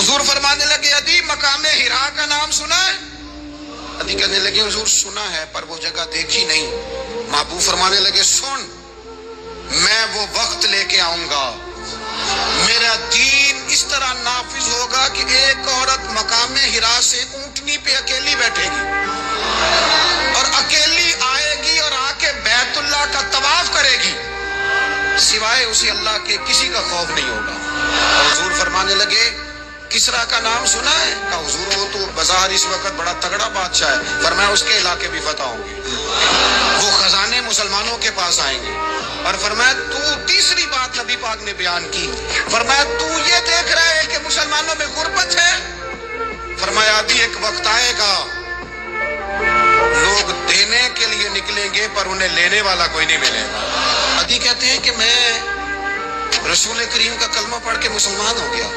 हुजूर फरमाने लगे, अदी मकाम हिरा का नाम सुना है? अदी कहने लगे, हुजूर सुना है पर वो जगह देखी नहीं। महबूब फरमाने लगे, सुन, मैं वो वक्त लेके आऊंगा, मेरा दीन इस तरह नाफिज होगा कि एक औरत मकाम हिरा से ऊंटनी पे अकेली बैठेगी और अकेली आएगी और आके बैतुल्लाह का तवाफ करेगी, सिवाय उसे अल्लाह के किसी का खौफ नहीं होगा। और हुजूर फरमाने लगे, किसरा का नाम सुना है? कहा, हुजूर वो तो बाजार इस वक्त बड़ा तगड़ा बादशाह है, फरमाया उसके इलाके भी फतह होंगे, वो खजाने मुसलमानों के पास आएंगे। और फरमाया तू, तीसरी बात नबी पाक ने बयान की, फरमाया तू ये देख रहा है कि मुसलमानों में गुर्बत है? फरमाया अभी एक वक्त आएगा लोग देने के लिए निकलेंगे पर उन्हें लेने वाला कोई नहीं मिलेगा। अदी कहते हैं कि मैं रसूल करीम का कलमा पढ़ के मुसलमान हो गया।